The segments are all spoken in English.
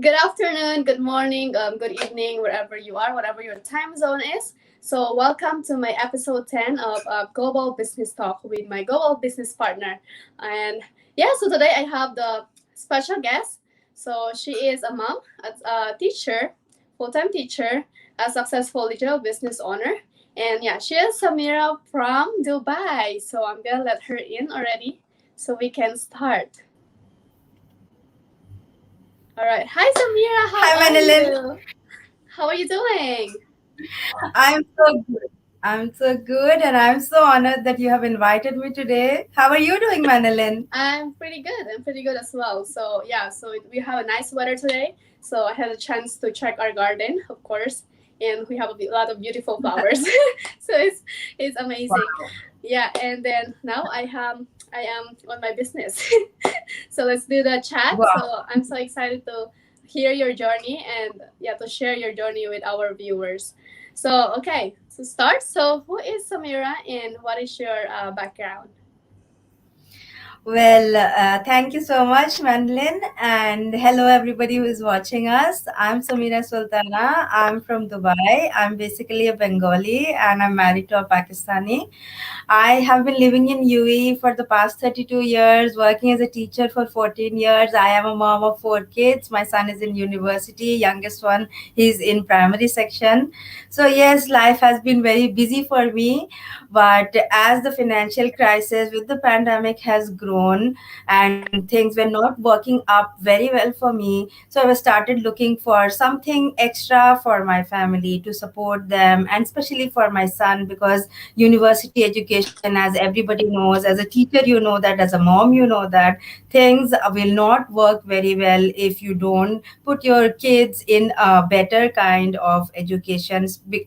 Good afternoon, good morning, good evening, wherever you are, whatever your time zone is. So, welcome to my episode 10 of Global Business Talk with my global business partner. And yeah, so today I have the special guest. So, she is a mom, a teacher, full time teacher, a successful digital business owner. And yeah, she is Samira from Dubai. So, I'm gonna let her in already so we can start. All right. Hi, Samira. How Hi, are Manilin. you? How are you doing? I'm so good. I'm so good, and I'm so honored that you have invited me today. How are you doing, Manilin? I'm pretty good. I'm pretty good as well. So yeah, so we have a nice weather today. So I had a chance to check our garden, of course, and we have a lot of beautiful flowers. So it's amazing. Wow. Yeah, and then now I am on my business. So let's do the chat. Wow. So I'm so excited to hear your journey and yeah, to share your journey with our viewers. So okay, to start. So who is Samira and what is your background? Well, thank you so much, Manlin, and hello everybody who is watching us. I'm Samira Sultana. I'm from Dubai. I'm basically a Bengali, and I'm married to a Pakistani. I have been living in UAE for the past 32 years, working as a teacher for 14 years. I am a mom of four kids. My son is in university, youngest one, he's in primary section. So, yes, life has been very busy for me. But as the financial crisis with the pandemic has grown and things were not working up very well for me, so I was started looking for something extra for my family to support them, and especially for my son, because university education, as everybody knows, as a teacher you know that, as a mom you know that things will not work very well if you don't put your kids in a better kind of education,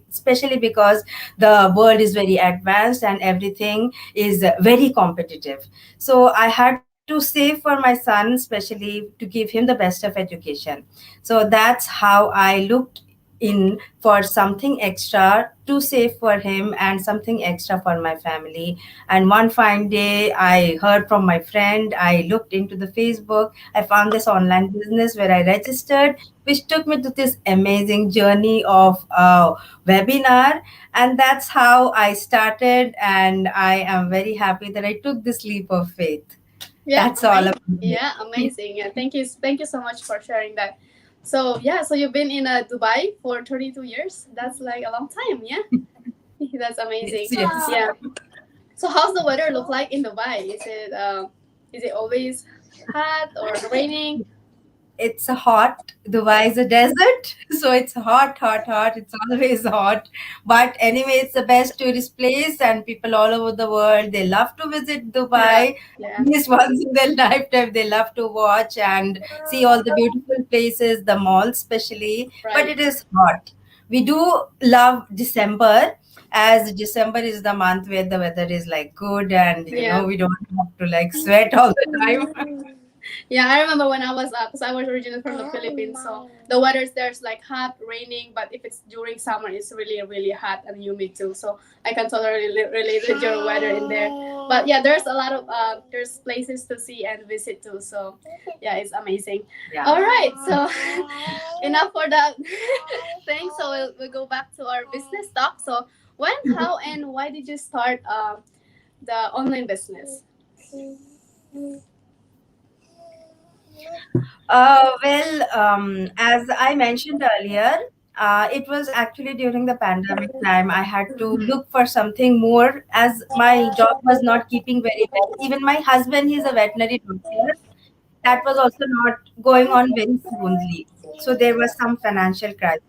especially because the world is very advanced and everything is very competitive. So I had to save for my son, especially to give him the best of education. So that's how I looked in for something extra to save for him and something extra for my family. And one fine day, I heard from my friend, I looked into the Facebook, I found this online business where I registered, which took me to this amazing journey of a webinar. And that's how I started. And I am very happy that I took this leap of faith. Yeah, That's all about me. yeah, amazing. Yeah, thank you so much for sharing that. So yeah, so you've been in Dubai for 32 years. That's like a long time. Yeah, that's amazing. Yes, yes. Yeah. So how's the weather look like in Dubai? Is it always hot or raining? It's hot. Dubai is a desert, so it's hot, hot, hot. It's always hot. But anyway, it's the best tourist place, and people all over the world they love to visit Yeah, Dubai. yeah, At least once in their lifetime, they love to watch and see all the beautiful places, the malls especially. But right. it is hot. We do love December, as December is the month where the weather is like good, and Yeah. we don't have to like sweat all the time. Yeah, I remember when I was because I was originally from the Philippines, so the weather's there's like hot, raining, but if it's during summer, it's really really hot and humid too. So I can totally relate with your weather in there. But yeah, there's a lot of there's places to see and visit too. So yeah, it's amazing. Yeah. All right, so enough for that. Thanks. So we'll go back to our business talk. So when, how, and why did you start the online business? As I mentioned earlier, it was actually during the pandemic time. I had to look for something more as my job was not keeping very well. Even my husband, he's a veterinary doctor, that was also not going on very smoothly. So there was some financial crisis.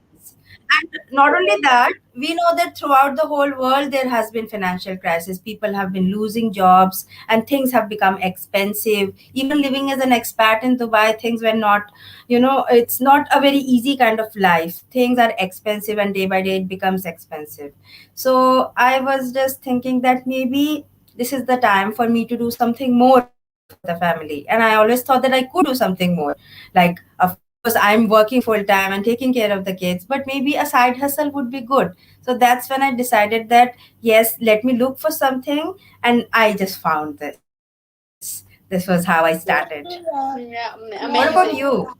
And not only that, we know that throughout the whole world there has been financial crisis. People have been losing jobs and things have become expensive. Even living as an expat in Dubai, things were not, it's not a very easy kind of life. Things are expensive and day by day it becomes expensive. So I was just thinking that maybe this is the time for me to do something more for the family. And I always thought that I could do something more. Like, of course, I'm working full time and taking care of the kids, but maybe a side hustle would be good. So that's when I decided that, yes, let me look for something. And I just found this. This was how I started. Yeah, What about amazing. you?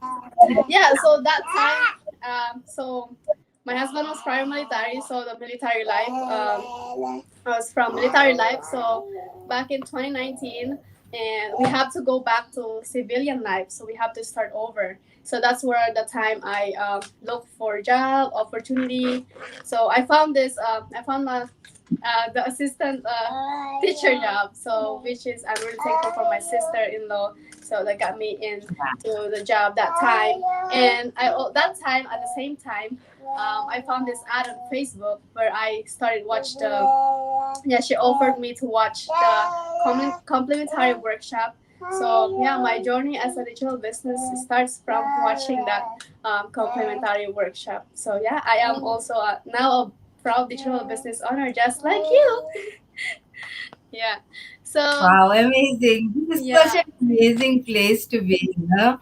Yeah, so that time, so my husband was prior military, so the military life, I was from military life. So back in 2019, and we have to go back to civilian life, so we have to start over. So that's where the time I look for job opportunity. So I found this. I found the assistant teacher job. So which is I'm really thankful for my sister-in-law. So that got me into the job that time. And I that time at the same time, I found this ad on Facebook where I started watch the. Yeah, she offered me to watch the complementary workshop. So yeah, my journey as a digital business starts from watching that complementary workshop. So yeah, I am also now a proud digital business owner, just like you. Yeah. So Wow, amazing. This is such yeah, an amazing place to be, you know.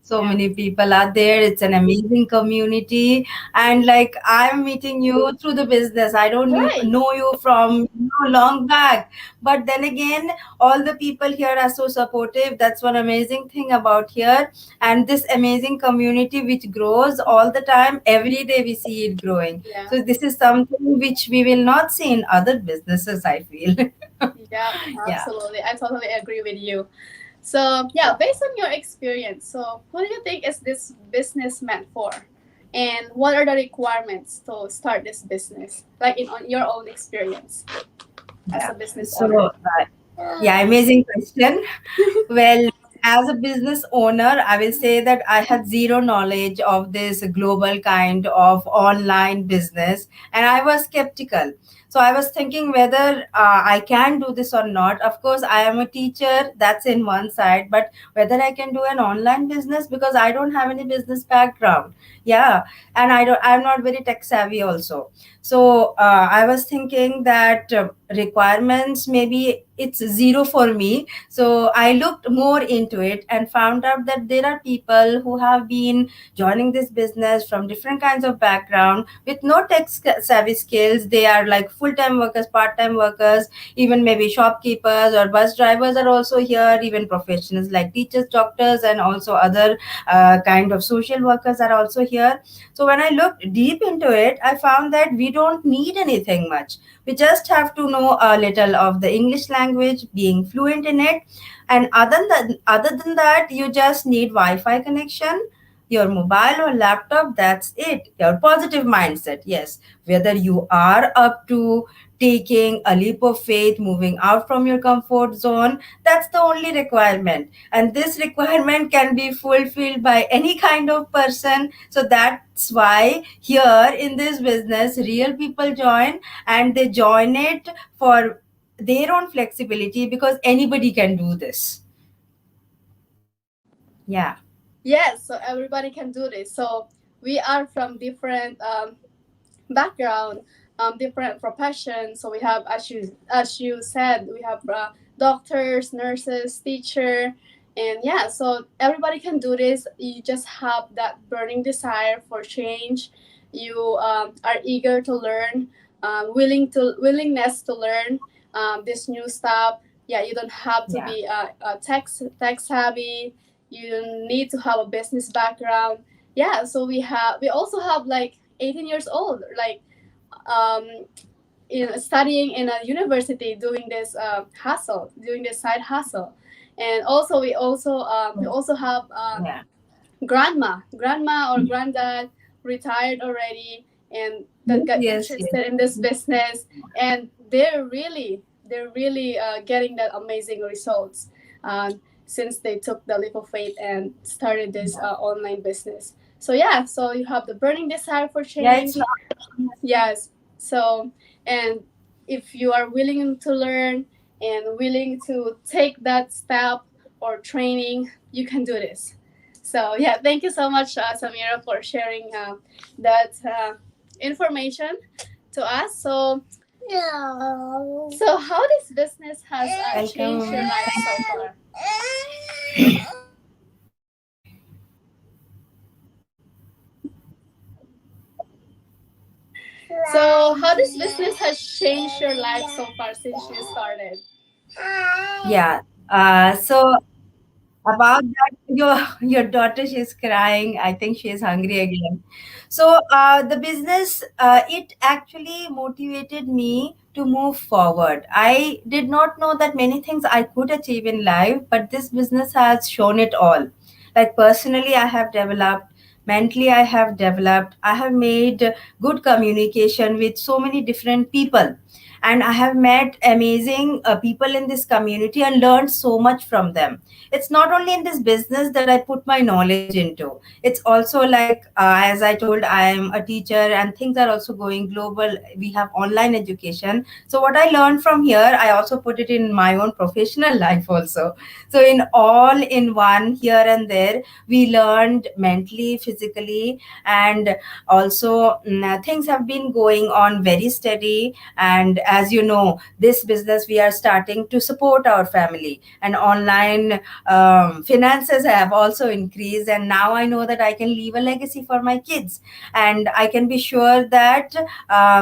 So yeah, many people are there. It's an amazing community. And like I'm meeting you through the business. I don't right. know you from long back. But then again, all the people here are so supportive. That's one amazing thing about here. And this amazing community which grows all the time. Every day we see it growing. Yeah, So this is something which we will not see in other businesses, I feel. yeah, Yeah. absolutely. I totally agree with you. So yeah, based on your experience, so who do you think is this business meant for? And what are the requirements to start this business? Like in on your own experience as a Yeah. business So, owner. yeah, amazing question. Well, as a business owner, I will say that I had zero knowledge of this global kind of online business, and I was skeptical. So I was thinking whether I can do this or not. Of course, I am a teacher, that's in one side, but whether I can do an online business because I don't have any business background. Yeah, and I'm not very tech savvy also. So I was thinking that requirements maybe it's zero for me. So I looked more into it and found out that there are people who have been joining this business from different kinds of background with no savvy skills. They are like full-time workers, part-time workers, even maybe shopkeepers or bus drivers are also here. Even professionals like teachers, doctors, and also other kind of social workers are also here. So when I looked deep into it, I found that we don't need anything much. We just have to know a little of the English language, being fluent in it, and other than that, you just need Wi-Fi connection, your mobile or laptop. That's it. Your positive mindset. Yes, whether you are up to taking a leap of faith, moving out from your comfort zone, that's the only requirement. And this requirement can be fulfilled by any kind of person. So that's why here in this business, real people join, and they join it for their own flexibility because anybody can do this. Yeah. Yes, so everybody can do this. So we are from different background, different professions. So we have, as you said, we have doctors, nurses, teacher, and yeah. So everybody can do this. You just have that burning desire for change. You are eager to learn, willingness to learn this new stuff. Yeah, you don't have to Yeah. be tech savvy. You don't need to have a business background. Yeah, so we also have like 18 years old, like um, studying in a university, doing this hustle, doing this side hustle. And also we also have Yeah. grandma or granddad retired already, and that got Yes, yes. interested in this business, and they're really getting that amazing results since they took the leap of faith and started this online business. So yeah, so you have the burning desire for Yeah, it's change. not. Yes. So, and if you are willing to learn and willing to take that step or training, you can do this. So, yeah, thank you so much, Samira, for sharing that information to us. So how this business has changed your Welcome. life so far? So, how this business has changed your life so far since you started? Yeah. So About that, your daughter, she's crying. I think she's hungry again. So the business, it actually motivated me to move forward. I did not know that many things I could achieve in life, but this business has shown it all. Like personally, I have developed. Mentally, I have developed. I have made good communication with so many different people, and I have met amazing people in this community and learned so much from them. It's not only in this business that I put my knowledge into. It's also like, as I told, I am a teacher and things are also going global. We have online education, so what I learned from here, I also put it in my own professional life also. So in all in one, here and there, we learned mentally, physically, and also things have been going on very steady. And as you know, this business we are starting to support our family, and online finances have also increased, and now I know that I can leave a legacy for my kids, and I can be sure that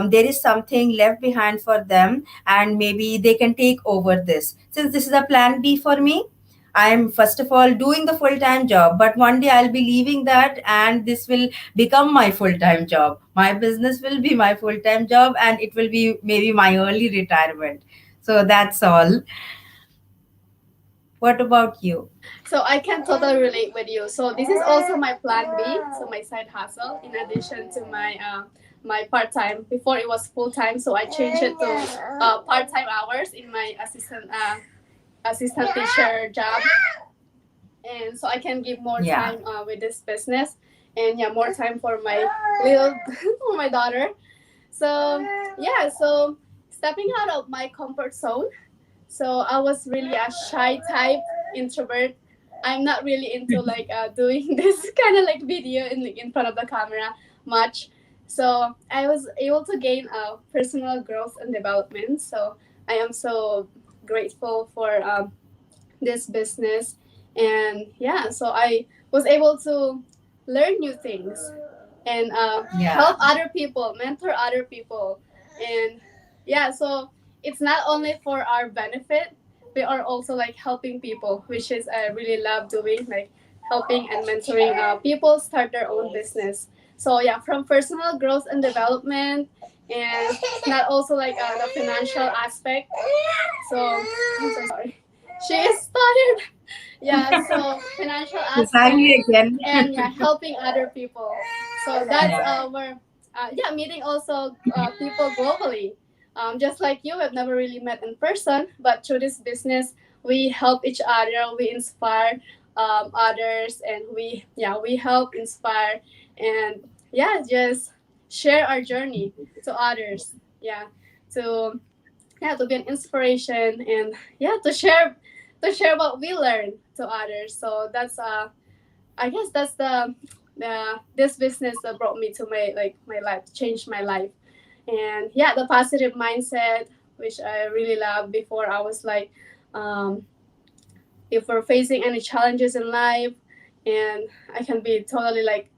there is something left behind for them, and maybe they can take over this. Since this is a plan B for me, I am first of all doing the full time job, but one day I'll be leaving that and this will become my full time job. My business will be my full time job, and it will be maybe my early retirement. So that's all. What about you? So I can totally relate with you. So this is also my plan B, so my side hustle in addition to my part time. Before it was full time, so I changed it to part time hours in my assistant teacher job, and so I can give more Yeah. time with this business, and yeah, more time for my little for my daughter. So yeah, so stepping out of my comfort zone. So I was really a shy type introvert. I'm not really into like doing this kind of like video in front of the camera much. So I was able to gain personal growth and development. So I am so grateful for this business, and yeah, so I was able to learn new things and Yeah. help other people, mentor other people, and yeah, so it's not only for our benefit, we are also like helping people, which is I really love doing, like helping and mentoring people start their own business. So yeah, from personal growth and development, and not also like the financial aspect. So I'm so sorry, she is tired. Yeah, so financial It's aspect, angry again. and yeah, helping other people. So that's Yeah. our yeah, meeting also people globally. Just like you, we've never really met in person, but through this business, we help each other, we inspire others, and we help inspire, and yeah, just share our journey to others. Yeah, to to be an inspiration, and yeah, to share what we learn to others. So that's I guess that's the this business that brought me to my life, changed my life. And yeah, the positive mindset, which I really love. Before I was like, um, if we're facing any challenges in life, and I can be totally like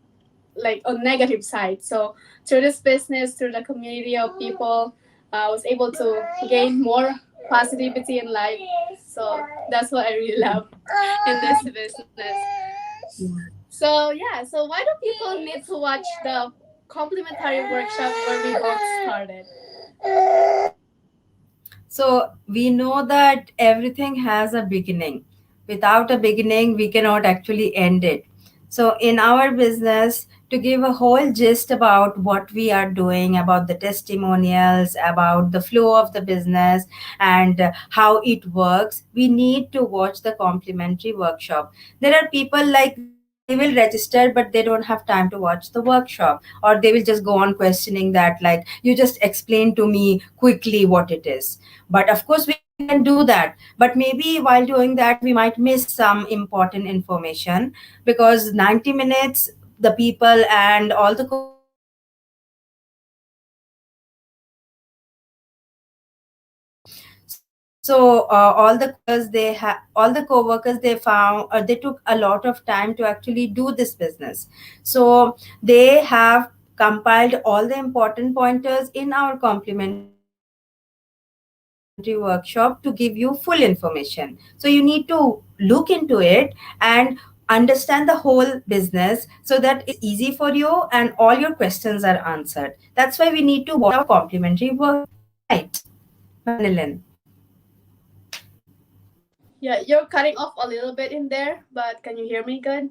on negative side. So through this business, through the community of people, I was able to gain more positivity in life. So that's what I really love in this business. So yeah, so why do people need to watch the complementary workshop where we both started? So we know that everything has a beginning. Without a beginning, we cannot actually end it. So in our business, to give a whole gist about what we are doing, about the testimonials, about the flow of the business, and how it works, we need to watch the complimentary workshop. There are people like they will register, but they don't have time to watch the workshop, or they will just go on questioning that, like, you just explain to me quickly what it is. But of course we can do that, but maybe while doing that we might miss some important information, because 90 minutes, the people and all the co-workers, they have spent all the co-workers, they found they took a lot of time to actually do this business. So they have compiled all the important pointers in our complimentary workshop, and they have shared it with us. complimentary workshop to give you full information. So you need to look into it and understand the whole business so that it's easy for you and all your questions are answered. That's why we need to watch our complimentary workshop, right, Manilin? Yeah, you're cutting off a little bit in there, but can you hear me good?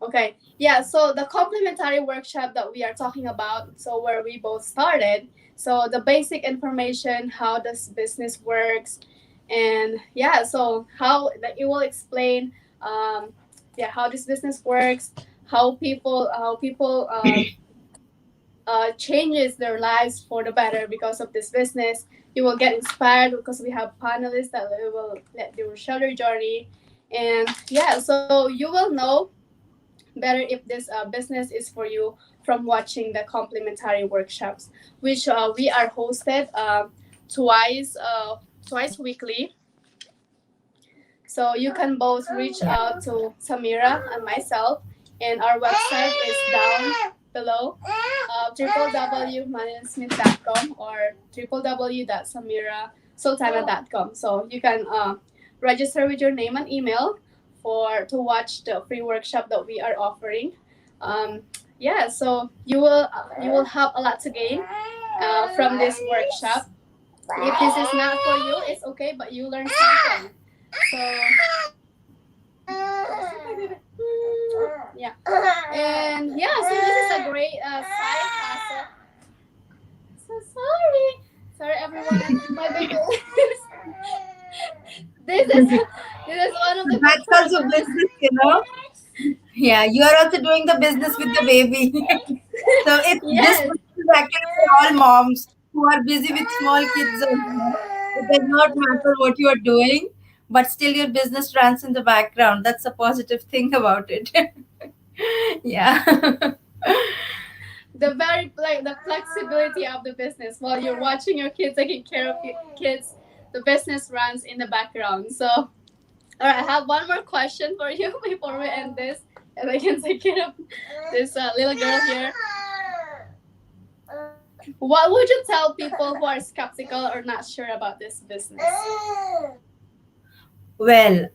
Okay. Yeah, so the complementary workshop that we are talking about, so where we both started, so the basic information, how this business works, and yeah, so how that it will explain, yeah, how this business works, how people changes their lives for the better because of this business. You will get inspired because we have panelists that will let you share their journey, and yeah, so you will know better if this business is for you from watching the complementary workshops, which we are hosted twice weekly. So you can both reach out to Samira and myself, and our website is down below, www.maninsmith.com or www.samirasultana.com. So you can register with your name and email for to watch the free workshop that we are offering. Um, yeah, so you will have a lot to gain from this workshop. If this is not for you, it's okay, but you learn something. So yeah, and yeah, so this is a great side hustle. So sorry everyone. My baby. This is one of the good That's part also about this. business, you know. Yeah, you are also doing the business with the baby. So this Yes. business is actually for all moms who are busy with small kids. It does not matter what you are doing, but still your business runs in the background. That's a positive thing about it. Yeah. The very like the flexibility of the business while you're watching your kids, taking care of your kids, the business runs in the background. So all right, I have one more question for you before we end this, and I can take care of this little girl here. What would you tell people who are skeptical or not sure about this business? Well,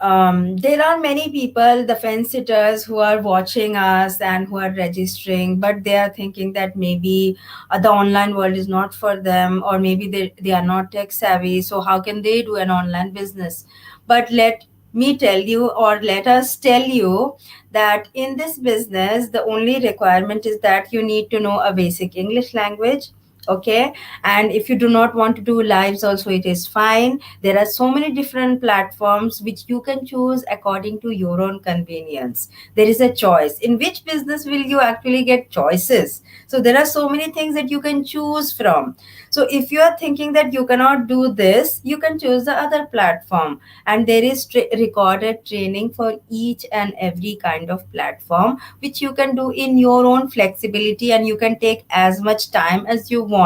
there are many people, the fence sitters, who are watching us and who are registering, but they are thinking that maybe the online world is not for them, or maybe they are not tech savvy. So, how can they do an online business? But let me tell you, or let us tell you, that in this business, the only requirement is that you need to know a basic English language. Okay, and if you do not want to do lives also, it is fine. There are so many different platforms which you can choose according to your own convenience. There is a choice. In which business will you actually get choices? So there are so many things that you can choose from. So if you are thinking that you cannot do this, you can choose the other platform. And there is recorded training for each and every kind of platform, which you can do in your own flexibility, and you can take as much time as you want.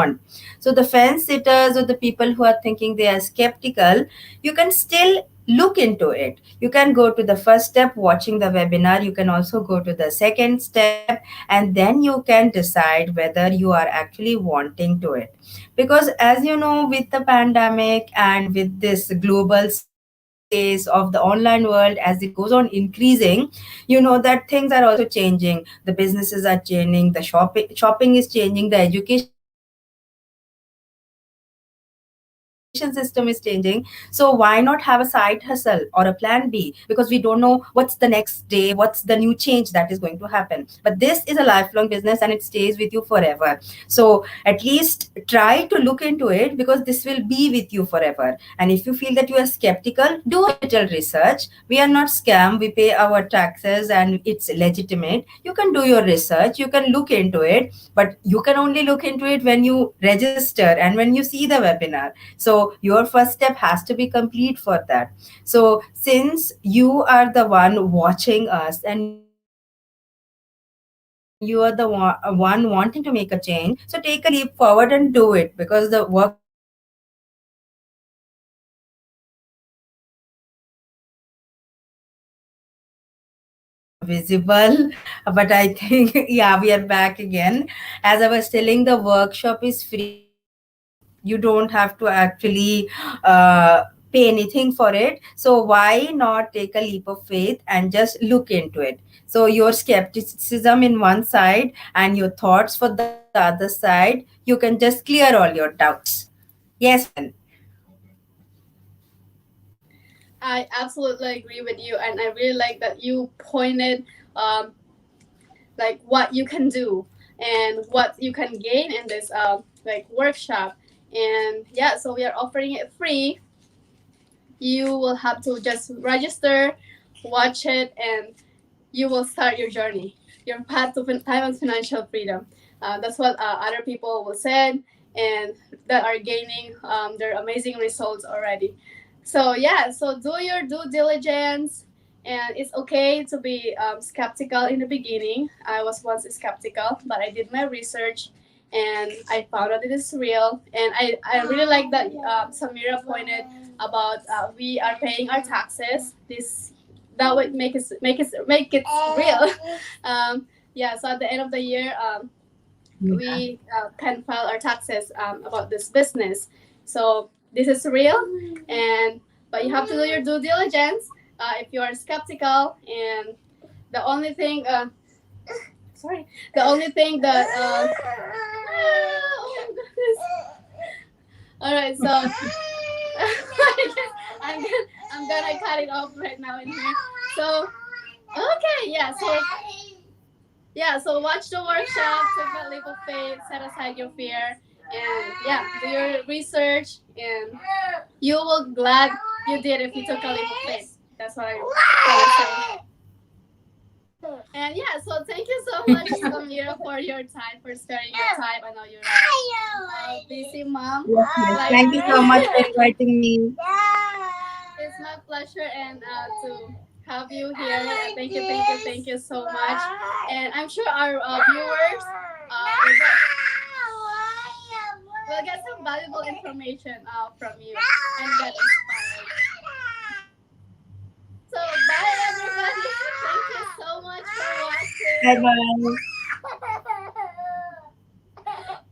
So the fence sitters or the people who are thinking they are skeptical, you can still look into it. You can go to the first step, watching the webinar. You can also go to the second step, and then you can decide whether you are actually wanting to it. Because as you know, with the pandemic and with this global space of the online world, as it goes on increasing, you know that things are also changing. The businesses are changing, the shopping is changing, the education system is changing. So why not have a side hustle or a plan B? Because we don't know what's the next day, what's the new change that is going to happen. But this is a lifelong business and it stays with you forever. So at least try to look into it, because this will be with you forever. And if you feel that you are skeptical, do a little research. We are not scam, we pay our taxes and it's legitimate. You can do your research, you can look into it, but you can only look into it when you register and when you see the webinar. So your first step has to be complete for that. So since you are the one watching us and you are the one wanting to make a change, so take a leap forward and do it, because the workshop is free. The webinar is free. The training is free. So why not have a side hustle? Sorry, I don't know if I'm visible, but I think, yeah, we are back again. As I was telling, the workshop is free. You don't have to actually uh, pay anything for it. So why not take a leap of faith and just look into it? So your skepticism in one side and your thoughts for the other side, you can just clear all your doubts. Yes, Manlin. I absolutely agree with you, and I really like that you pointed um, like what you can do and what you can gain in this like workshop. And yeah, so we are offering it free. You will have to just register, watch it, and you will start your journey, your path to time and financial freedom. That's what other people will say, and that are gaining their amazing results already. So yeah, so do your due diligence, and it's okay to be skeptical in the beginning. I was once skeptical, but I did my research, and I found out it is real. And I really like that Samira pointed about we are paying our taxes. This that would make it real. Yeah, so at the end of the year, Yeah. we can file our taxes about this business. So this is real, and but you have to do your due diligence if you are skeptical. And the only thing, sorry, the only thing that, oh my goodness. All right, so I'm gonna, I'm gonna cut it off right now in here. So okay, yeah, so watch the workshop, take that leap of faith, set aside your fear, and yeah, do your research, and you will glad you did if you took a leap of faith. That's what I want to say. And yeah, so thank you so much, Samira, for your time, for sparing your time. I know you're a busy mom Yes, yes. like Thank you me. so much for inviting me. It's my pleasure and to have you here. Thank you so much. And I'm sure our viewers will get some valuable information from you and get inspired. So bye everybody. Thank you so much for Bye watching. bye.